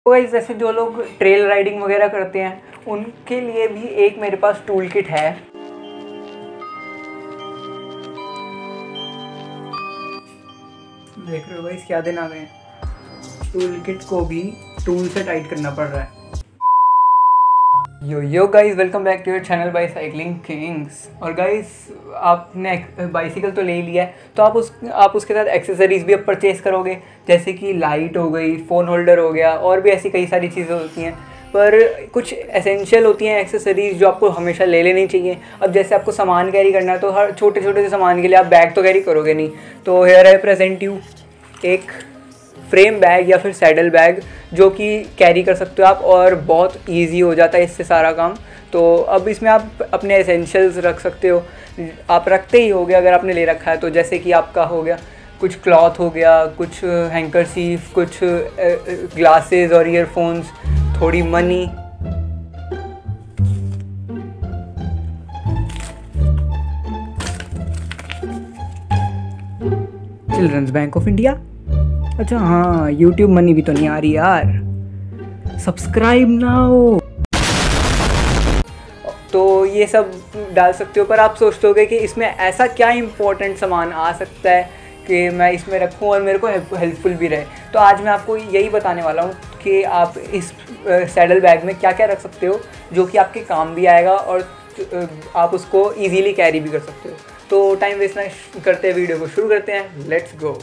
तो गाइस जैसे जो लोग ट्रेल राइडिंग वगैरह करते हैं उनके लिए भी एक मेरे पास टूल किट है। देख रहे हो गाइस क्या दिन आ गए हैं। टूल किट को भी टूल से टाइट करना पड़ रहा है। Yo guys, welcome back to your channel by cycling kings. और गाइस आपने बाइसिकल तो ले लिया है तो आप उसके साथ एक्सेसरीज़ भी अब परचेज़ करोगे, जैसे कि लाइट हो गई, फ़ोन होल्डर हो गया और भी ऐसी कई सारी चीज़ें होती हैं। पर कुछ एसेंशियल होती हैं एक्सेसरीज़ जो आपको हमेशा ले लेनी चाहिए। अब जैसे आपको सामान कैरी करना है तो हर छोटे छोटे से सामान के लिए आप बैग तो कैरी करोगे नहीं। तो हेयर आई प्रेजेंट यू एक फ्रेम बैग या फिर सैडल बैग जो कि कैरी कर सकते हो आप, और बहुत इजी हो जाता है इससे सारा काम। तो अब इसमें आप अपने एसेंशियल्स रख सकते हो, आप रखते ही होगे अगर आपने ले रखा है तो। जैसे कि आपका हो गया कुछ क्लॉथ हो गया, कुछ हैंकरचीफ, कुछ ग्लासेस और ईयरफोन्स, थोड़ी money. Children's bank of India, अच्छा हाँ, यूट्यूब मनी भी तो नहीं आ रही यार, सब्सक्राइब नाउ। तो ये सब डाल सकते हो। पर आप सोचते होगे कि इसमें ऐसा क्या इंपॉर्टेंट सामान आ सकता है कि मैं इसमें रखूं और मेरे को हेल्पफुल भी रहे। तो आज मैं आपको यही बताने वाला हूँ कि आप इस सैडल बैग में क्या क्या रख सकते हो जो कि आपके काम भी आएगा और आप उसको ईजीली कैरी भी कर सकते हो। तो टाइम वेस्ट ना करते वीडियो को शुरू करते हैं, लेट्स गो।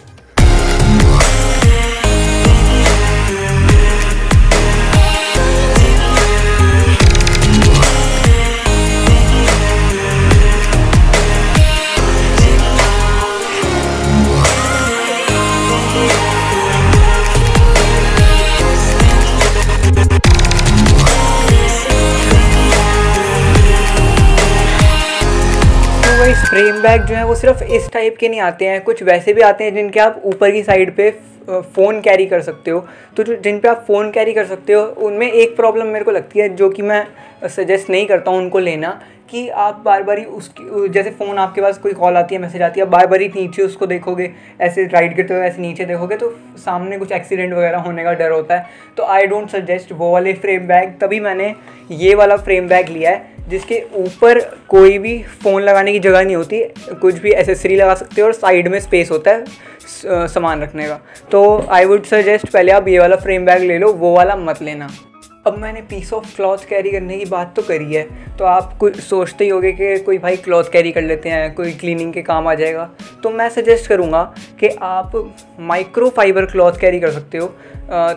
फ्रेम बैग जो है वो सिर्फ इस टाइप के नहीं आते हैं, कुछ वैसे भी आते हैं जिनके आप ऊपर की साइड पे फ़ोन कैरी कर सकते हो। तो जो जिन पे आप फ़ोन कैरी कर सकते हो उनमें एक प्रॉब्लम मेरे को लगती है जो कि मैं सजेस्ट नहीं करता हूँ उनको लेना, कि आप बार बार ही उसकी, जैसे फ़ोन आपके पास कोई कॉल आती है, मैसेज आती है, बार बार ही नीचे उसको देखोगे, ऐसे राइड करते हुए ऐसे नीचे देखोगे तो सामने कुछ एक्सीडेंट वगैरह होने का डर होता है। तो आई डोंट सजेस्ट वो वाले फ्रेम बैग। तभी मैंने ये वाला फ्रेम बैग लिया है जिसके ऊपर कोई भी फ़ोन लगाने की जगह नहीं होती, कुछ भी एसेसरी लगा सकते हो और साइड में स्पेस होता है सामान रखने का। तो आई वुड सजेस्ट पहले आप ये वाला फ्रेम बैग ले लो, वो वाला मत लेना। अब मैंने पीस ऑफ क्लॉथ कैरी करने की बात तो करी है, तो आप कुछ सोचते ही होगे कि कोई भाई क्लॉथ कैरी कर लेते हैं, कोई क्लीनिंग के काम आ जाएगा। तो मैं सजेस्ट करूँगा कि आप माइक्रो फाइबर क्लॉथ कैरी कर सकते हो।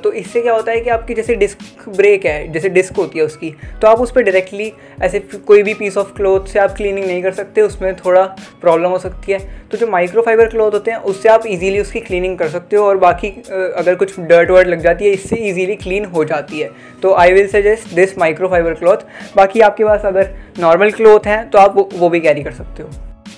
तो इससे क्या होता है कि आपकी जैसे डिस्क ब्रेक है, जैसे डिस्क होती है उसकी, तो आप उस पर डायरेक्टली ऐसे कोई भी पीस ऑफ क्लॉथ से आप क्लीनिंग नहीं कर सकते, उसमें थोड़ा प्रॉब्लम हो सकती है। तो जो माइक्रो फाइबर क्लॉथ होते हैं उससे आप इजीली उसकी क्लीनिंग कर सकते हो, और बाकी अगर कुछ डर्ट वर्ट लग जाती है इससे इजीली क्लीन हो जाती है। तो I will suggest this micro fibre cloth. बाकी आपके पास अगर नॉर्मल क्लॉथ हैं तो आप वो भी कैरी कर सकते हो।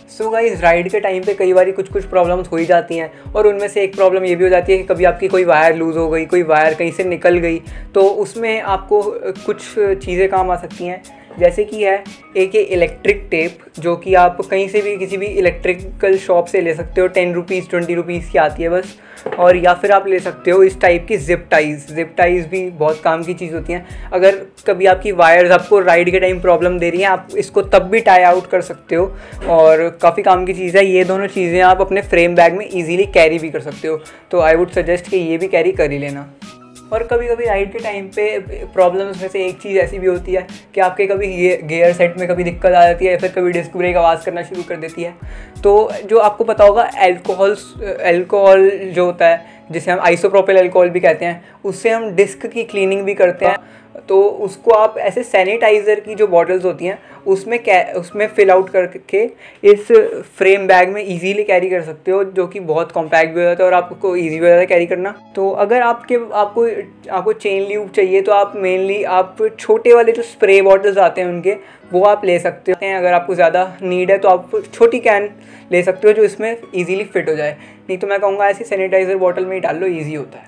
सो गाइस, राइड के टाइम पे कई बार कुछ प्रॉब्लम्स हो ही जाती हैं, और उनमें से एक प्रॉब्लम ये भी हो जाती है कि कभी आपकी कोई वायर लूज़ हो गई, कोई वायर कहीं से निकल गई, तो उसमें आपको कुछ चीज़ें काम आ सकती हैं। जैसे कि है एक इलेक्ट्रिक टेप, जो कि आप कहीं से भी किसी भी इलेक्ट्रिकल शॉप से ले सकते हो, 10 रुपीज़ 20 रुपीज़ की आती है बस। और या फिर आप ले सकते हो इस टाइप की जिप टाइज़ भी बहुत काम की चीज़ होती हैं। अगर कभी आपकी वायर्स आपको राइड के टाइम प्रॉब्लम दे रही हैं, आप इसको तब भी टाई आउट कर सकते हो, और काफ़ी काम की चीज़ है। ये दोनों चीज़ें आप अपने फ्रेम बैग में ईजिली कैरी भी कर सकते हो। तो आई वुड सजेस्ट कि ये भी कैरी कर ही लेना। और कभी कभी राइड के टाइम पे प्रॉब्लम्स में से एक चीज़ ऐसी भी होती है कि आपके कभी गियर सेट में कभी दिक्कत आ जाती है, या फिर कभी डिस्क ब्रेक आवाज़ करना शुरू कर देती है। तो जो आपको पता होगा अल्कोहल जो होता है, जिसे हम आइसोप्रोपिल अल्कोहल भी कहते हैं, उससे हम डिस्क की क्लीनिंग भी करते हैं। तो उसको आप ऐसे सैनिटाइज़र की जो बॉटल्स होती हैं उसमें फिल आउट करके इस फ्रेम बैग में इजीली कैरी कर सकते हो, जो कि बहुत कॉम्पैक्ट भी हो जाता है और आपको इजी भी हो जाता है कैरी करना। तो अगर आपको चेन ल्यूब चाहिए तो आप मेनली आप छोटे वाले जो स्प्रे बॉटल्स आते हैं उनके, वो आप ले सकते हैं। अगर आपको ज़्यादा नीड है तो आप छोटी कैन ले सकते हो जो इसमें ईजीली फिट हो जाए, नहीं तो मैं कहूँगा ऐसी सैनिटाइज़र बॉटल में ही डाल लो, ईजी होता है।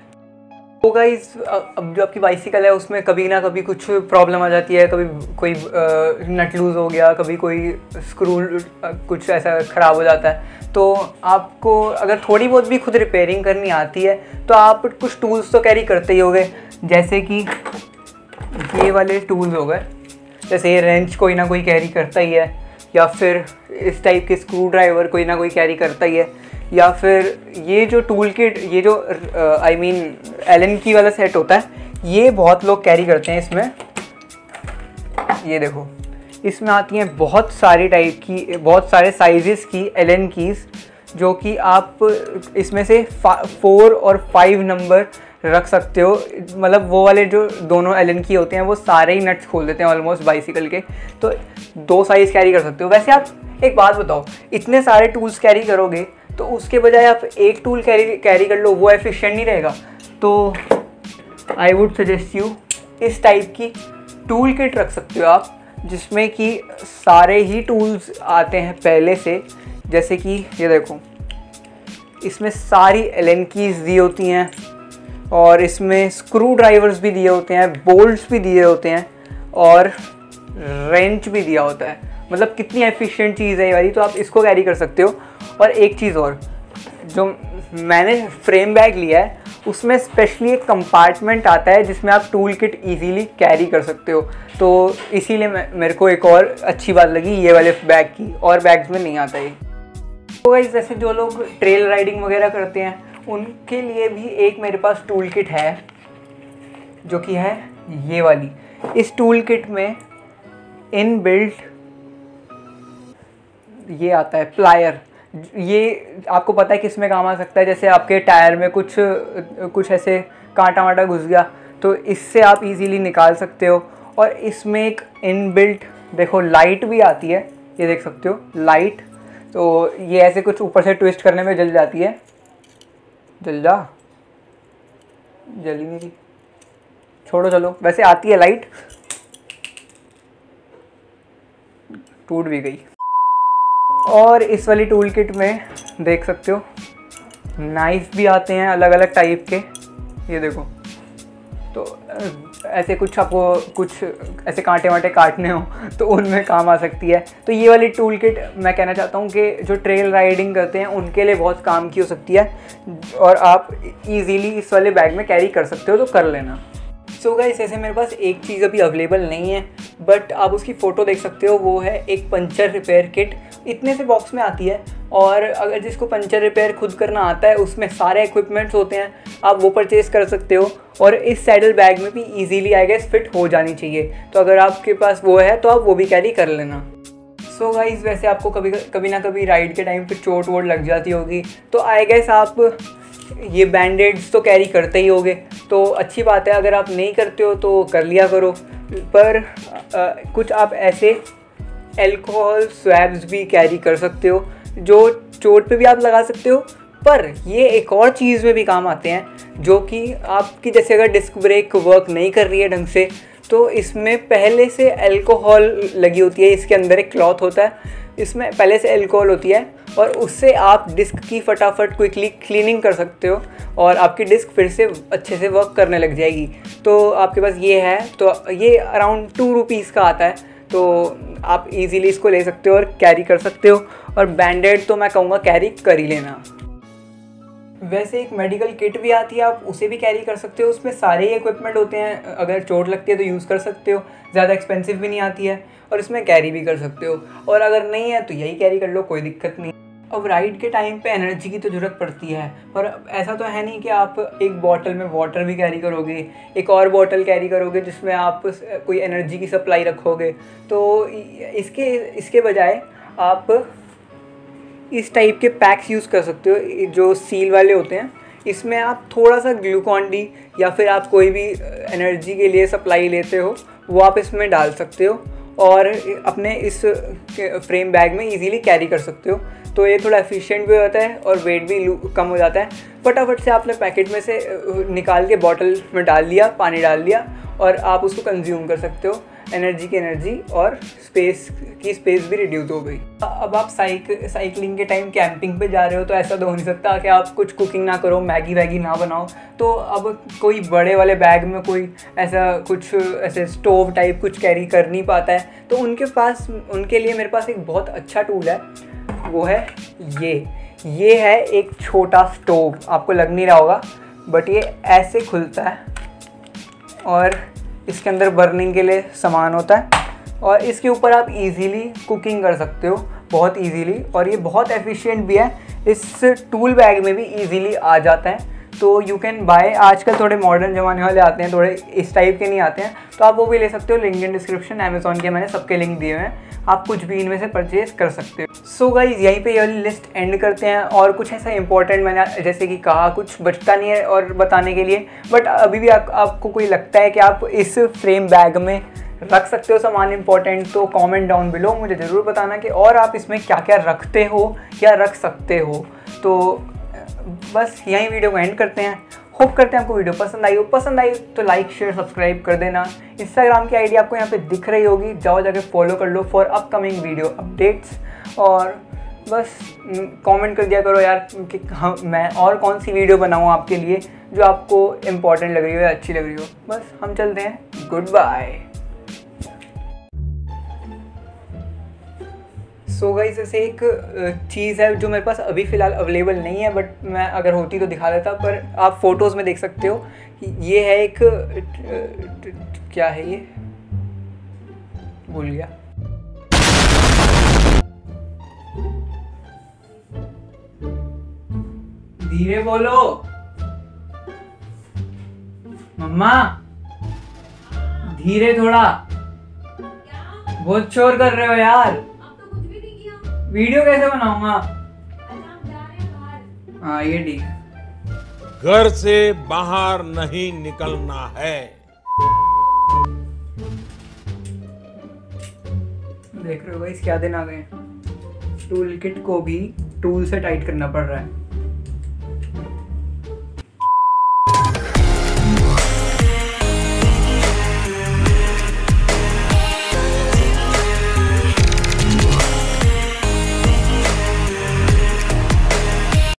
तो गाइस, अब जो आपकी बाइसिकल है उसमें कभी ना कभी कुछ प्रॉब्लम आ जाती है, कभी कोई नट लूज़ हो गया, कभी कोई स्क्रू कुछ ऐसा ख़राब हो जाता है। तो आपको अगर थोड़ी बहुत भी खुद रिपेयरिंग करनी आती है तो आप कुछ टूल्स तो कैरी करते ही होगे, जैसे कि ये वाले टूल्स हो गए, जैसे ये रेंच कोई ना कोई कैरी करता ही है, या फिर इस टाइप के स्क्रू ड्राइवर कोई ना कोई कैरी करता ही है, या फिर ये जो टूल किट, ये जो आई मीन एलन की वाला सेट होता है, ये बहुत लोग कैरी करते हैं। इसमें ये देखो, इसमें आती हैं बहुत सारी टाइप की, बहुत सारे साइजेस की एलन कीज़, जो कि आप इसमें से 4 और 5 नंबर रख सकते हो। मतलब वो वाले जो दोनों एलन की होते हैं वो सारे ही नट्स खोल देते हैं ऑलमोस्ट बाइसिकल के, तो 2 साइज़ कैरी कर सकते हो। वैसे आप एक बात बताओ, इतने सारे टूल्स कैरी करोगे तो उसके बजाय आप एक टूल कैरी कर लो, वो एफिशिएंट नहीं रहेगा। तो आई वुड सजेस्ट यू इस टाइप की टूल किट रख सकते हो आप, जिसमें कि सारे ही टूल्स आते हैं पहले से। जैसे कि ये देखो, इसमें सारी एलन कीज़ दी होती हैं, और इसमें स्क्रू ड्राइवर्स भी दिए होते हैं, बोल्ट्स भी दिए होते हैं, और रेंच भी दिया होता है। मतलब कितनी एफिशिएंट चीज़ है ये वाली, तो आप इसको कैरी कर सकते हो। और एक चीज़ और, जो मैंने फ्रेम बैग लिया है उसमें स्पेशली एक कंपार्टमेंट आता है जिसमें आप टूल किट ईजीली कैरी कर सकते हो। तो इसीलिए मेरे को एक और अच्छी बात लगी ये वाले बैग की, और बैग्स में नहीं आता ये। तो गाइस, जैसे जो लोग ट्रेल राइडिंग वगैरह करते हैं उनके लिए भी एक मेरे पास टूल किट है, जो कि है ये वाली। इस टूल किट में इन बिल्ट ये आता है प्लायर। ये आपको पता है किस में काम आ सकता है, जैसे आपके टायर में कुछ ऐसे कांटा वाटा घुस गया तो इससे आप इजीली निकाल सकते हो। और इसमें एक इनबिल्ट देखो लाइट भी आती है, ये देख सकते हो लाइट। तो ये ऐसे कुछ ऊपर से ट्विस्ट करने में जल जाती है, जल जा, जली नहीं रही, छोड़ो चलो। वैसे आती है लाइट, टूट भी गई। और इस वाली टूल किट में देख सकते हो नाइफ भी आते हैं अलग अलग टाइप के, ये देखो। तो ऐसे कुछ आपको कुछ ऐसे कांटे वाटे काटने हो तो उनमें काम आ सकती है। तो ये वाली टूल किट मैं कहना चाहता हूँ कि जो ट्रेल राइडिंग करते हैं उनके लिए बहुत काम की हो सकती है, और आप इजीली इस वाले बैग में कैरी कर सकते हो, तो कर लेना। सो गाइस, ऐसे मेरे पास एक चीज़ अभी अवेलेबल नहीं है, बट आप उसकी फ़ोटो देख सकते हो। वो है एक पंचर रिपेयर किट, इतने से बॉक्स में आती है। और अगर जिसको पंचर रिपेयर खुद करना आता है उसमें सारे इक्विपमेंट्स होते हैं, आप वो परचेज़ कर सकते हो। और इस सैडल बैग में भी ईजीली आई गेस फिट हो जानी चाहिए। तो अगर आपके पास वो है तो आप वो भी कैरी कर लेना। सो गाइस, वैसे आपको कभी ना कभी राइड के टाइम पे चोट वोट लग जाती होगी, तो आई गेस आप ये बैंडेड्स तो कैरी करते ही होगे। तो अच्छी बात है, अगर आप नहीं करते हो तो कर लिया करो। पर कुछ आप ऐसे अल्कोहल स्वैब्स भी कैरी कर सकते हो, जो चोट पे भी आप लगा सकते हो। पर ये एक और चीज़ में भी काम आते हैं, जो कि आपकी जैसे अगर डिस्क ब्रेक वर्क नहीं कर रही है ढंग से, तो इसमें पहले से अल्कोहल लगी होती है। इसके अंदर एक क्लॉथ होता है, इसमें पहले से अल्कोहल होती है, और उससे आप डिस्क की फटाफट क्विकली क्लीनिंग कर सकते हो, और आपकी डिस्क फिर से अच्छे से वर्क करने लग जाएगी। तो आपके पास ये है, तो ये अराउंड 2 रुपीज़ का आता है, तो आप इजीली इसको ले सकते हो और कैरी कर सकते हो। और बैंडेड तो मैं कहूँगा कैरी कर ही लेना। वैसे एक मेडिकल किट भी आती है, आप उसे भी कैरी कर सकते हो। उसमें सारे ही इक्विपमेंट होते हैं, अगर चोट लगती है तो यूज़ कर सकते हो। ज़्यादा एक्सपेंसिव भी नहीं आती है, और इसमें कैरी भी कर सकते हो। और अगर नहीं है तो यही कैरी कर लो, कोई दिक्कत नहीं। अब राइड के टाइम पे एनर्जी की तो ज़रूरत पड़ती है, पर ऐसा तो है नहीं कि आप एक बॉटल में वाटर भी कैरी करोगे, एक और बॉटल कैरी करोगे जिसमें आप कोई एनर्जी की सप्लाई रखोगे। तो इसके बजाय आप इस टाइप के पैक्स यूज़ कर सकते हो, जो सील वाले होते हैं। इसमें आप थोड़ा सा ग्लूकॉन डी या फिर आप कोई भी एनर्जी के लिए सप्लाई लेते हो वो आप इसमें डाल सकते हो, और अपने इस फ्रेम बैग में इजीली कैरी कर सकते हो। तो ये थोड़ा एफिशिएंट भी होता है और वेट भी कम हो जाता है। फटाफट से आपने पैकेट में से निकाल के बॉटल में डाल लिया, पानी डाल लिया, और आप उसको कंज्यूम कर सकते हो। एनर्जी की एनर्जी और स्पेस भी रिड्यूस हो गई। अब आप साइकिलिंग के टाइम कैंपिंग पे जा रहे हो, तो ऐसा तो हो नहीं सकता कि आप कुछ कुकिंग ना करो, मैगी वैगी ना बनाओ। तो अब कोई बड़े वाले बैग में कोई ऐसे स्टोव टाइप कुछ कैरी कर नहीं पाता है, तो उनके लिए मेरे पास एक बहुत अच्छा टूल है। वो है ये है एक छोटा स्टोव। आपको लग नहीं रहा होगा, बट ये ऐसे खुलता है, और इसके अंदर बर्निंग के लिए सामान होता है और इसके ऊपर आप इजीली कुकिंग कर सकते हो, बहुत इजीली। और ये बहुत एफिशिएंट भी है, इस टूल बैग में भी इजीली आ जाता है। तो यू कैन बाय, आजकल थोड़े मॉडर्न ज़माने वाले आते हैं, थोड़े इस टाइप के नहीं आते हैं, तो आप वो भी ले सकते हो। लिंक इन डिस्क्रिप्शन, अमेज़ॉन के मैंने सबके लिंक दिए हुए हैं, आप कुछ भी इनमें से परचेज कर सकते हो। सो गाइज यहीं पे ये वाली लिस्ट एंड करते हैं। और कुछ ऐसा इंपॉर्टेंट मैंने जैसे कि कहा, कुछ बचता नहीं है और बताने के लिए, बट अभी भी आपको कोई लगता है कि आप इस फ्रेम बैग में रख सकते हो सामान इंपॉर्टेंट, तो कमेंट डाउन बिलो मुझे ज़रूर बताना कि और आप इसमें क्या क्या रखते हो या रख सकते हो। तो बस यहीं वीडियो को एंड करते हैं। होप करते हैं आपको वीडियो पसंद आई तो लाइक शेयर सब्सक्राइब कर देना। इंस्टाग्राम की आईडी आपको यहाँ पे दिख रही होगी, जाओ जाके फॉलो कर लो फॉर अपकमिंग वीडियो अपडेट्स। और बस कमेंट कर दिया करो यार कि मैं और कौन सी वीडियो बनाऊँ आपके लिए जो आपको इम्पोर्टेंट लग रही हो या अच्छी लग रही हो। बस हम चलते हैं, गुड बाय। सो गाइस ऐसे एक चीज़ है जो मेरे पास अभी फ़िलहाल अवेलेबल नहीं है, बट मैं अगर होती तो दिखा देता, पर आप फ़ोटोज़ में देख सकते हो कि ये है एक क्या है ये, भूल गया। धीरे बोलो मम्मा, धीरे थोड़ा, बहुत शोर कर रहे हो यार। वीडियो कैसे बनाऊंगा? हाँ ये ठीक है। घर से बाहर नहीं निकलना है। देख रहे हो गाइस क्या दिन आ गए, टूल किट को भी टूल से टाइट करना पड़ रहा है।